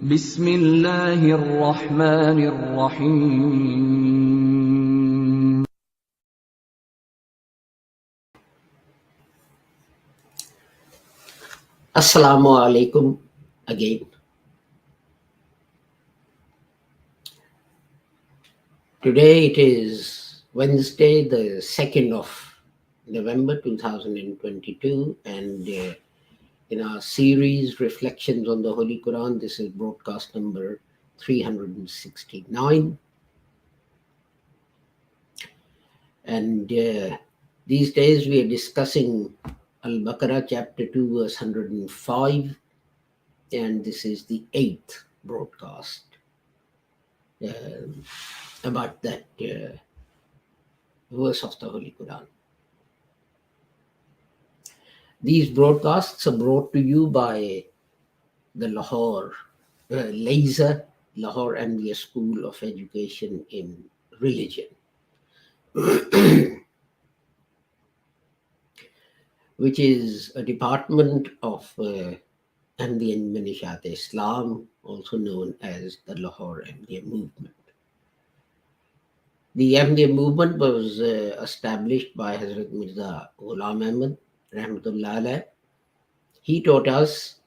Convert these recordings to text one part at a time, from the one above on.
بسم الله الرحمن الرحيم. Assalamu alaikum again. Today it is Wednesday, the 2nd of November 2022, and in our series Reflections on the Holy Quran, this is broadcast number 369. And these days we are discussing Al-Baqarah chapter 2 verse 105, and this is the 8th broadcast about that verse of the Holy Quran. These broadcasts are brought to you by the Lahore Ahmadiyya School of Education in Religion, which is a department of Ahmadiyya Manishat Islam, also known as the Lahore Ahmadiyya Movement. The Ahmadiyya movement was established by Hazrat Mirza Ghulam Ahmad, Rahmatullah Alayh. He taught us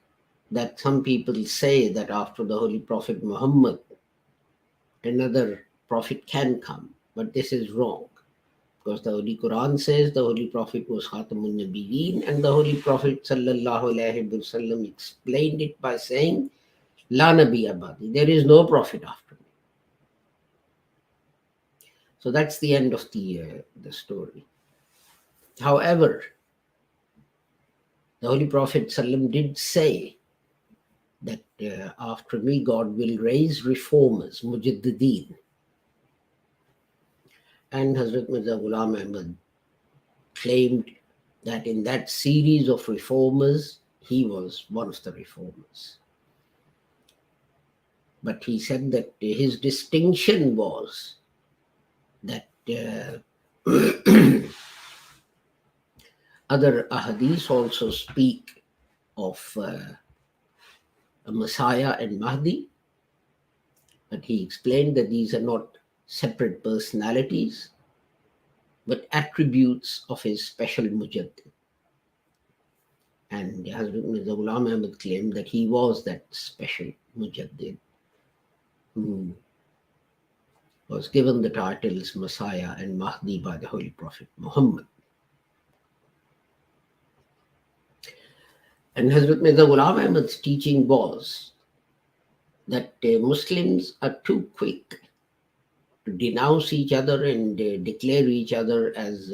that some people say that after the Holy Prophet Muhammad, another prophet can come, but this is wrong, because the Holy Quran says the Holy Prophet was Khatamun Nabiyyin, and the Holy Prophet Sallallahu Alaihi Wasallam explained it by saying, La Nabi Abadi, there is no prophet after me. So that's the end of the story. However, the Holy Prophet Sallam did say that after me God will raise reformers, Mujaddideen. And Hazrat Mirza Ghulam Ahmad claimed that in that series of reformers, he was one of the reformers. But he said that his distinction was that other ahadith also speak of a Messiah and Mahdi, but he explained that these are not separate personalities, but attributes of his special Mujaddid. And Hazrat Mirza Ghulam Ahmad claimed that he was that special Mujaddid who was given the titles Messiah and Mahdi by the Holy Prophet Muhammad. And Hazrat Mirza Ghulam Ahmad's teaching was that Muslims are too quick to denounce each other and declare each other as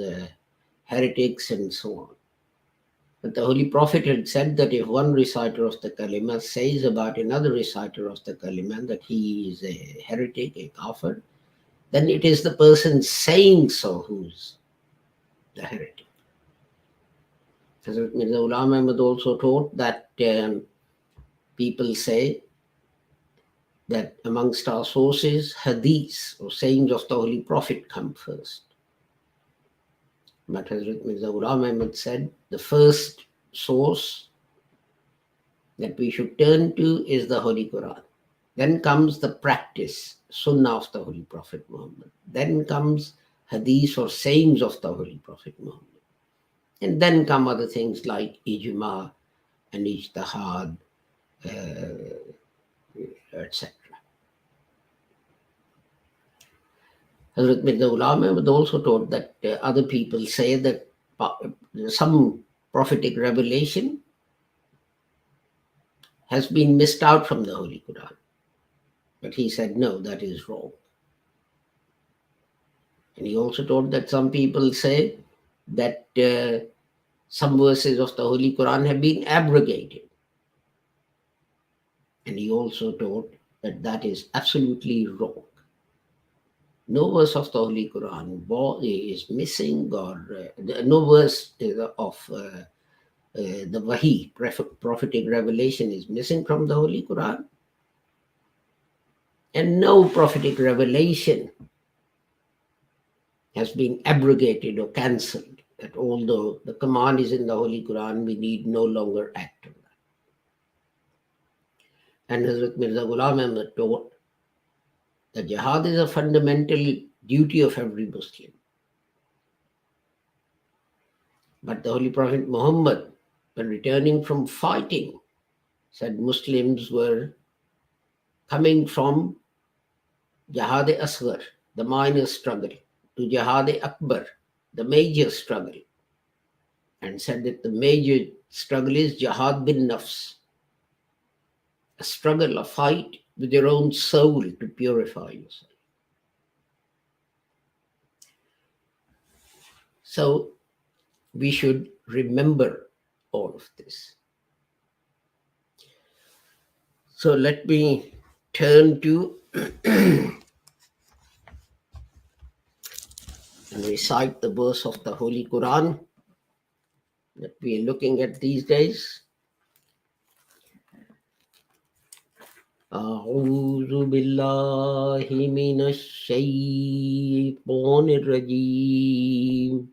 heretics and so on. But the Holy Prophet had said that if one reciter of the Kalima says about another reciter of the Kalima that he is a heretic, a kafir, then it is the person saying so who's the heretic. Hazrat Mirza Ghulam Ahmad also taught that people say that amongst our sources, hadith or sayings of the Holy Prophet come first. But Hazrat Mirza Ghulam Ahmad said the first source that we should turn to is the Holy Quran. Then comes the practice, Sunnah of the Holy Prophet Muhammad. Then comes hadith or sayings of the Holy Prophet Muhammad. And then come other things like ijma and ijtihad, etc. Hazrat Mirza Ghulam Ahmad also taught that other people say that some prophetic revelation has been missed out from the Holy Quran. But he said, no, that is wrong. And he also taught that some people say that some verses of the Holy Quran have been abrogated. And he also taught that that is absolutely wrong. No verse of the Holy Quran is missing, or no verse of the Wahi, prophetic revelation, is missing from the Holy Quran. And no prophetic revelation has been abrogated or cancelled. That although the command is in the Holy Quran, we need no longer act on that. And Hazrat Mirza Ghulam Ahmad taught that jihad is a fundamental duty of every Muslim. But the Holy Prophet Muhammad, when returning from fighting, said Muslims were coming from Jihad Asghar, the minor struggle, to Jihad Akbar, the major struggle, and said that the major struggle is Jihad bin Nafs, a struggle, a fight with your own soul to purify yourself. So we should remember all of this. So let me turn to and recite the verse of the Holy Quran that we are looking at these days. أعوذ بالله من الشيطان الرجيم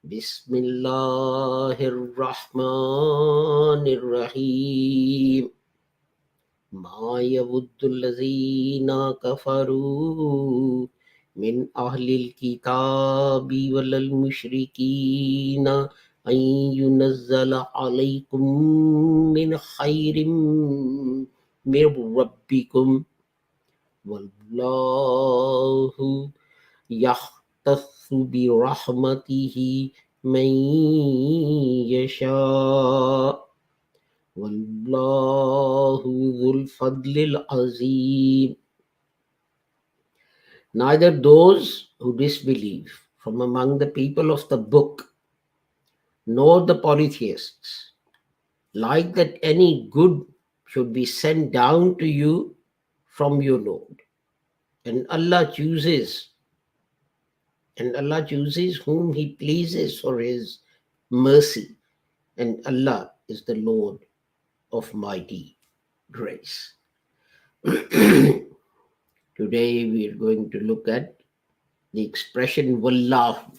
بسم الله الرحمن الرحيم ما يود الذين كفروا من أهل الكتاب ولا المشركين أن ينزل عليكم من خير من ربكم والله يختص برحمته من يشاء والله ذو الفضل العظيم. Neither those who disbelieve from among the people of the book nor the polytheists like that any good should be sent down to you from your Lord. And Allah chooses whom He pleases for His mercy. And Allah is the Lord of mighty grace. Today we are going to look at the expression Wallahu.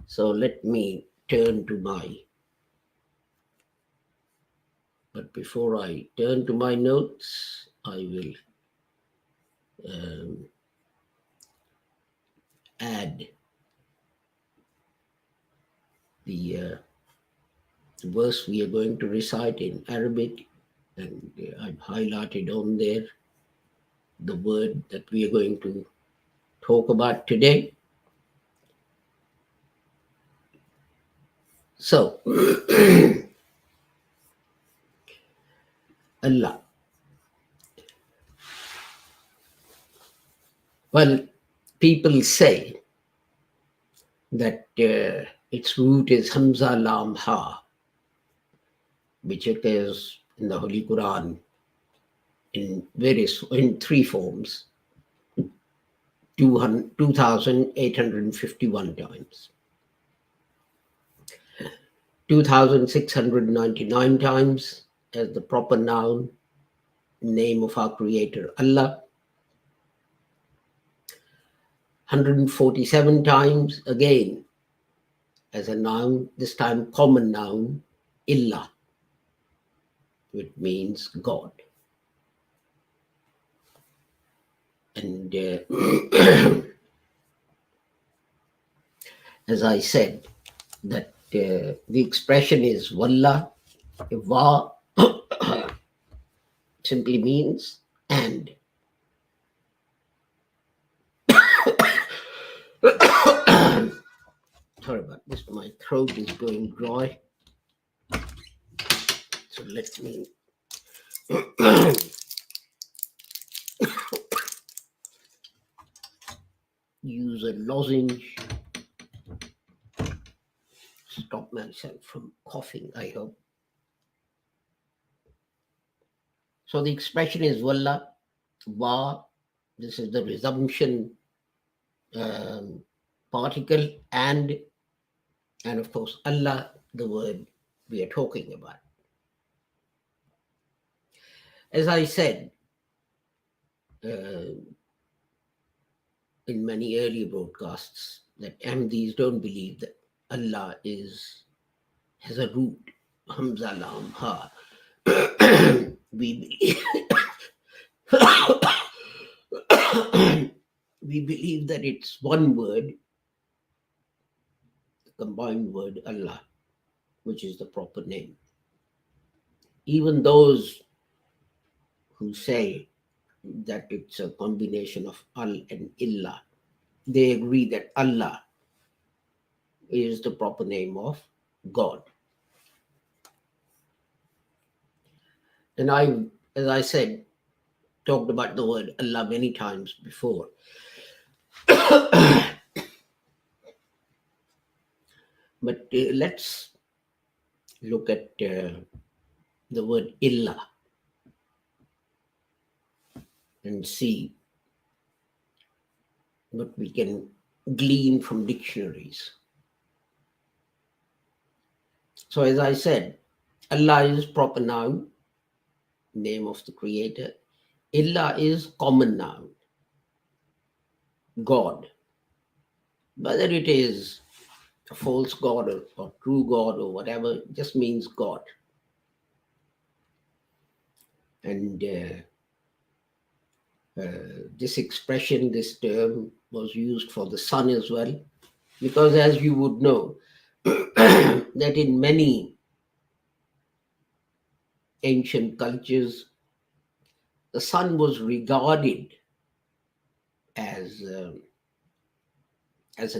So let me turn to but before I turn to my notes, I will add the verse we are going to recite in Arabic, and I've highlighted on there the word that we are going to talk about today. So, Allah. Well, people say that its root is Hamza Lam Ha, which occurs in the Holy Quran in three forms, 2,851 times, 2,699 times as the proper noun, name of our Creator, Allah, 147 times again as a noun, this time common noun, Illah, which means God. And as I said, that the expression is Wallah, Wa simply means and. Sorry about this, my throat is going dry. So let me use a lozenge. Stop myself from coughing, I hope. So the expression is Wallah, Wa. This is the resumption particle, and of course Allah, the word we are talking about. As I said in many earlier broadcasts, that Ahmadis don't believe that Allah has a root, Hamza Lam Ha. we we believe that it's one word, the combined word Allah, which is the proper name. Even those who say that it's a combination of Al and Illah, they agree that Allah is the proper name of God. And I, as I said, talked about the word Allah many times before. But let's look at the word Illah and see what we can glean from dictionaries. So, as I said, Allah is proper noun, name of the creator. Illah is common noun, God. Whether it is a false God or true God or whatever, it just means God. And this expression, this term was used for the sun as well, because as you would know, that in many ancient cultures, the sun was regarded as a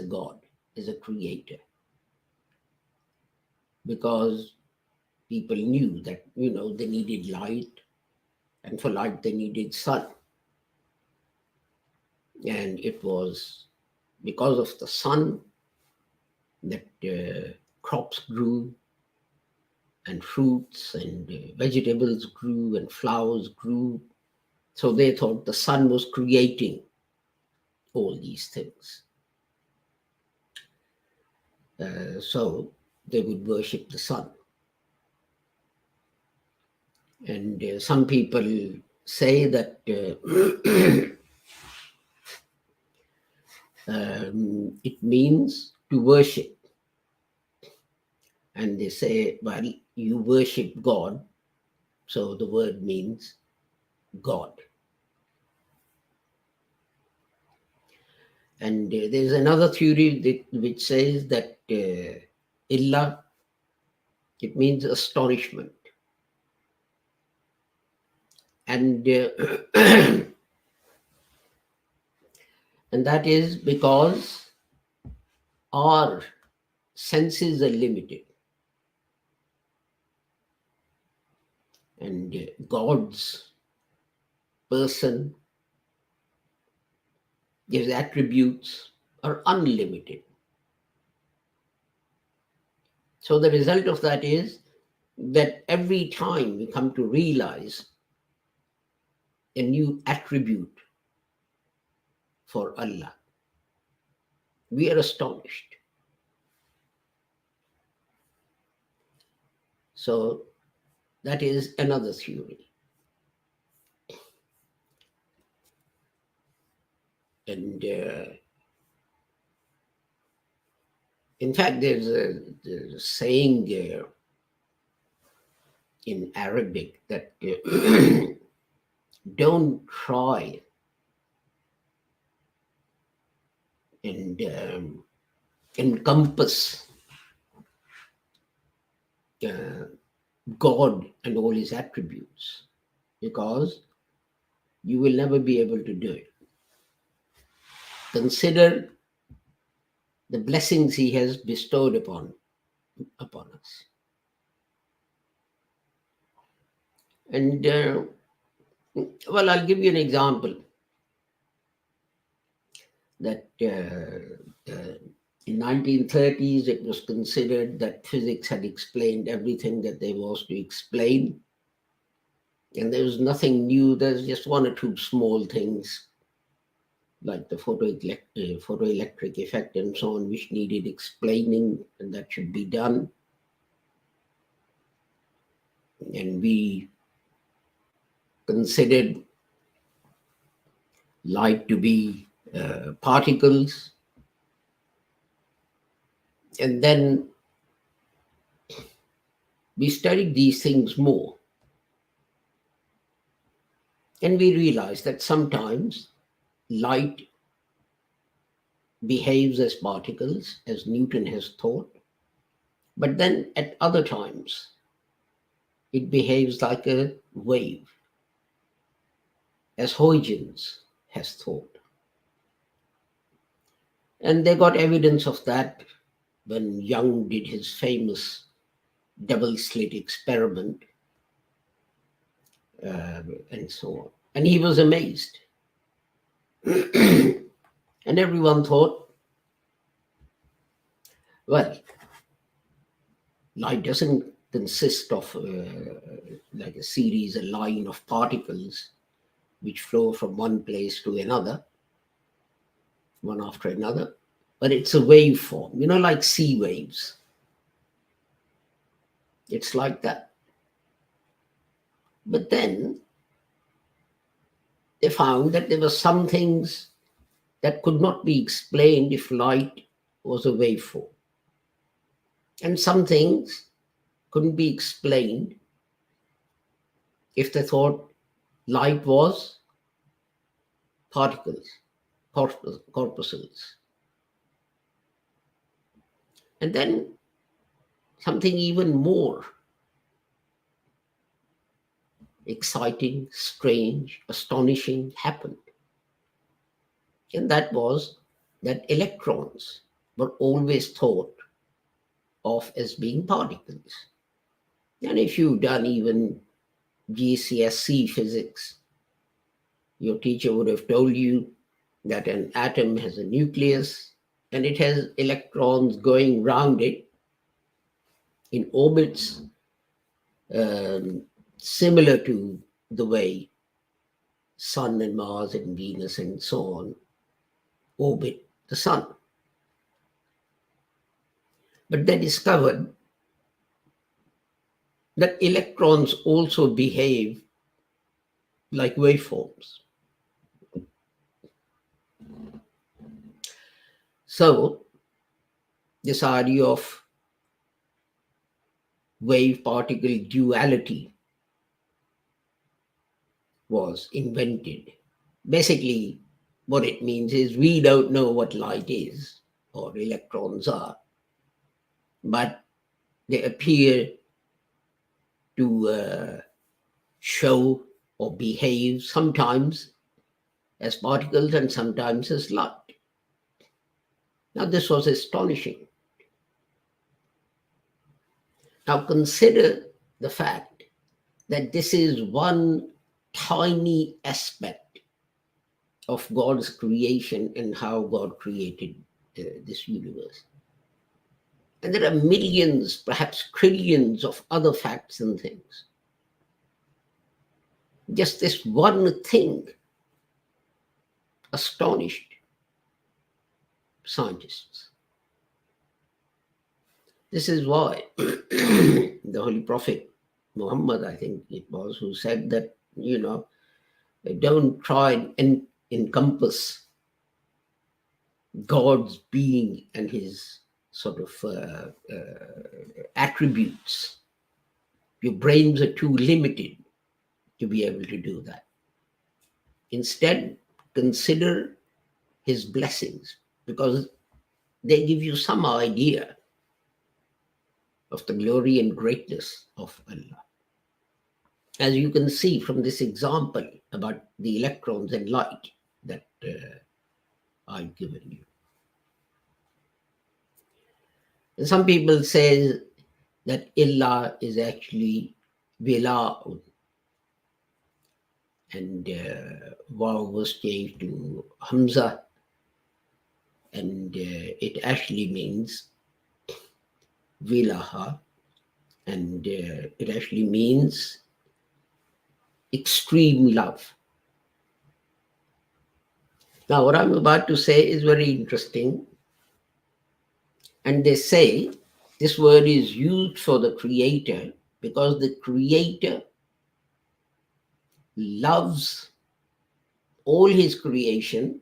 god, as a creator, because people knew that they needed light, and for light they needed sun, and it was because of the sun that crops grew, and fruits and vegetables grew, and flowers grew. So they thought the sun was creating all these things. So they would worship the sun. And some people say that it means to worship. And they say, well, you worship God, so the word means God. And there's another theory which says that Illah, it means astonishment. And and that is because our senses are limited, and God's person, his attributes are unlimited. So the result of that is that every time we come to realize a new attribute for Allah, we are astonished. So that is another theory. And in fact, there's a saying in Arabic that don't try and encompass God and all his attributes, because you will never be able to do it. Consider the blessings he has bestowed upon us. And well, I'll give you an example that in 1930s it was considered that physics had explained everything that there was to explain, and there was nothing new. There's just one or two small things like the photoelectric effect and so on, which needed explaining, and that should be done. And we considered light to be particles. And then we studied these things more. And we realize that sometimes light behaves as particles, as Newton has thought, but then at other times it behaves like a wave, as Huygens has thought. And they got evidence of that when Young did his famous double slit experiment, and so on. And he was amazed. And everyone thought, well, light doesn't consist of like a line of particles which flow from one place to another, one after another, but it's a waveform, like sea waves. It's like that. But then they found that there were some things that could not be explained if light was a waveform. And some things couldn't be explained if they thought light was particles, corpuscles. And then something even more exciting, strange, astonishing happened. And that was that electrons were always thought of as being particles. And if you've done even GCSE physics, your teacher would have told you that an atom has a nucleus and it has electrons going round it in orbits similar to the way Sun and Mars and Venus and so on orbit the Sun. But they discovered that electrons also behave like waveforms. So this idea of wave-particle duality was invented. Basically, what it means is we don't know what light is or electrons are, but they appear to show or behave sometimes as particles and sometimes as light. Now, this was astonishing. Now, consider the fact that this is one tiny aspect of God's creation and how God created this universe. And there are millions, perhaps trillions of other facts and things. Just this one thing astonished scientists. This is why the Holy Prophet Muhammad, I think it was, who said that, don't try and encompass God's being and his sort of attributes. Your brains are too limited to be able to do that. Instead, consider his blessings, because they give you some idea of the glory and greatness of Allah. As you can see from this example about the electrons and light that I've given you. And some people say that Allah is actually Bila'un, and Waw was changed to Hamza, and it actually means Vilaha, and it actually means extreme love. Now, what I'm about to say is very interesting. And they say this word is used for the Creator because the Creator loves all his creation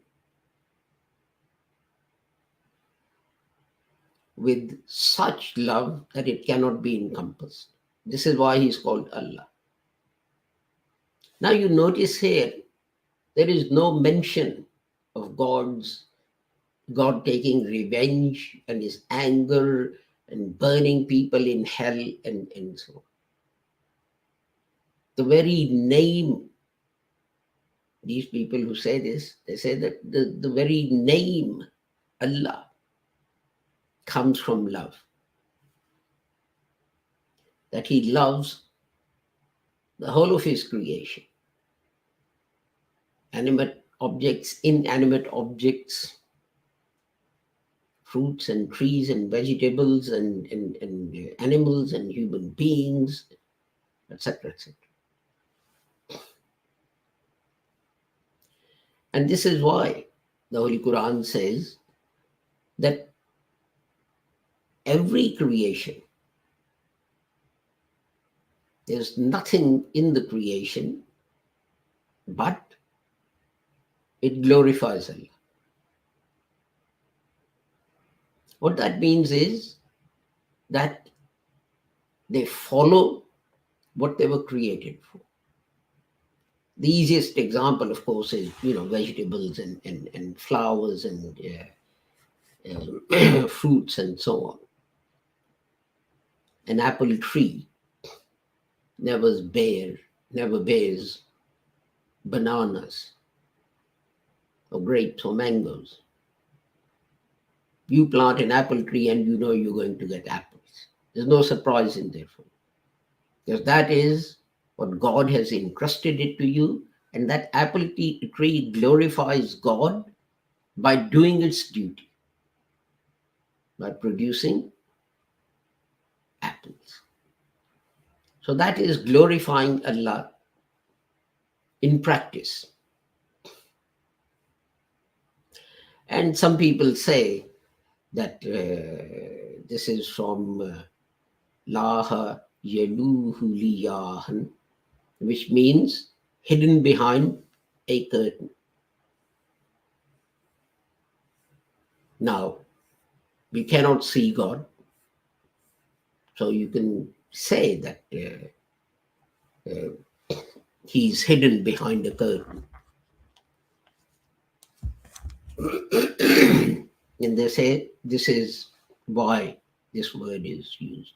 with such love that it cannot be encompassed. This is why he's called Allah. Now you notice here, there is no mention of God taking revenge and his anger and burning people in hell and so on. The very name, these people who say this, they say that the very name Allah comes from love. That he loves the whole of his creation. Animate objects, inanimate objects, fruits and trees and vegetables and animals and human beings, etc., etc. And this is why the Holy Quran says that every creation, there's nothing in the creation but it glorifies Allah. What that means is that they follow what they were created for. The easiest example, of course, is vegetables and flowers and fruits and so on. An apple tree never bears bananas or grapes or mangoes. You plant an apple tree and you know you're going to get apples. There's no surprise in there for you. Because that is what God has entrusted it to you, and that apple tree glorifies God by doing its duty, by producing apples. So that is glorifying Allah in practice. And some people say that this is from Laha Yeluhu Liyahan, which means hidden behind a curtain. Now, we cannot see God, so you can say that he's hidden behind a curtain. And they say this is why this word is used.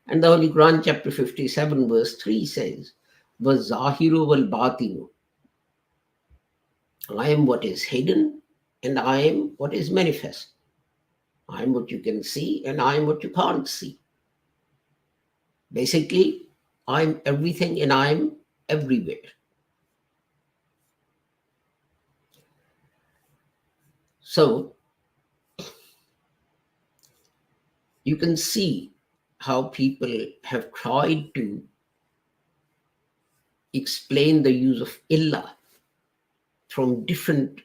And the Holy Quran, chapter 57, verse 3 says, وَالظَّاهِرُ وَالْبَاطِنُ, I am what is hidden and I am what is manifest. I am what you can see and I am what you can't see. Basically, I'm everything and I'm everywhere. So, you can see how people have tried to explain the use of illah from different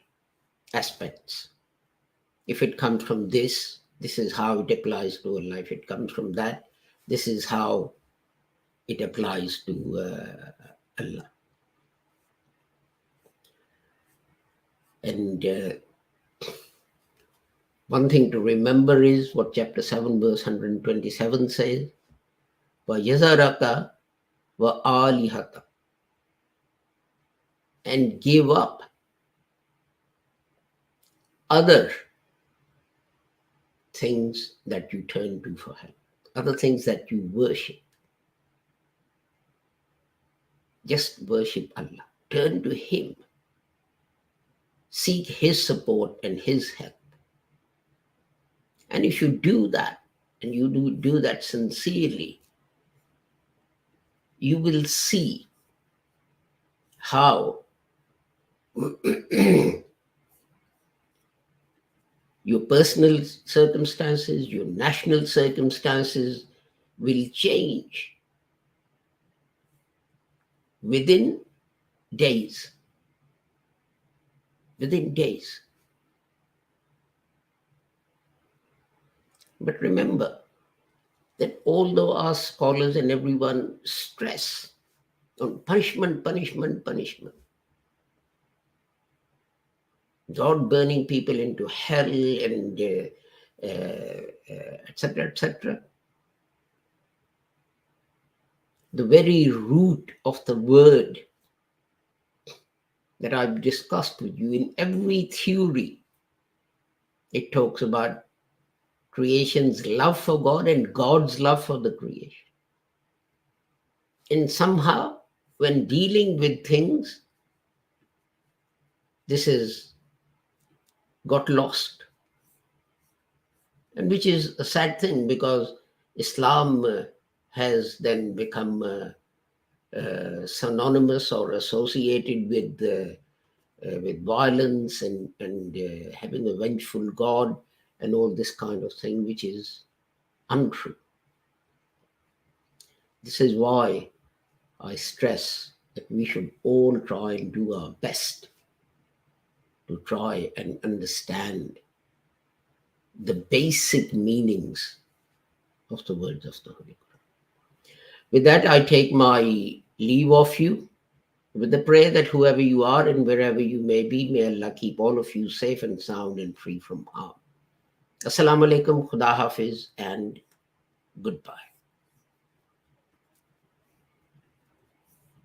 aspects. If it comes from this is how it applies to Allah. If it comes from that, this is how it applies to Allah. And one thing to remember is what chapter 7, verse 127 says, وَيَذَرَكَ وَآلِهَكَ, and give up other things that you turn to for help, other things that you worship. Just worship Allah. Turn to Him. Seek His support and His help. And if you do that, and you do that sincerely, you will see how your personal circumstances, your national circumstances will change within days. Within days. But remember that although our scholars and everyone stress on punishment, God burning people into hell and etc., etc., the very root of the word that I've discussed with you. In every theory, it talks about creation's love for God and God's love for the creation. And somehow, when dealing with things, this has got lost. And which is a sad thing, because Islam has then become synonymous or associated with violence and having a vengeful God and all this kind of thing, which is untrue. This is why I stress that we should all try and do our best to try and understand the basic meanings of the words of the Holy Quran. With that, I take my leave of you with the prayer that whoever you are and wherever you may be, may Allah keep all of you safe and sound and free from harm. Assalamu alaikum, Khuda Hafiz, and goodbye.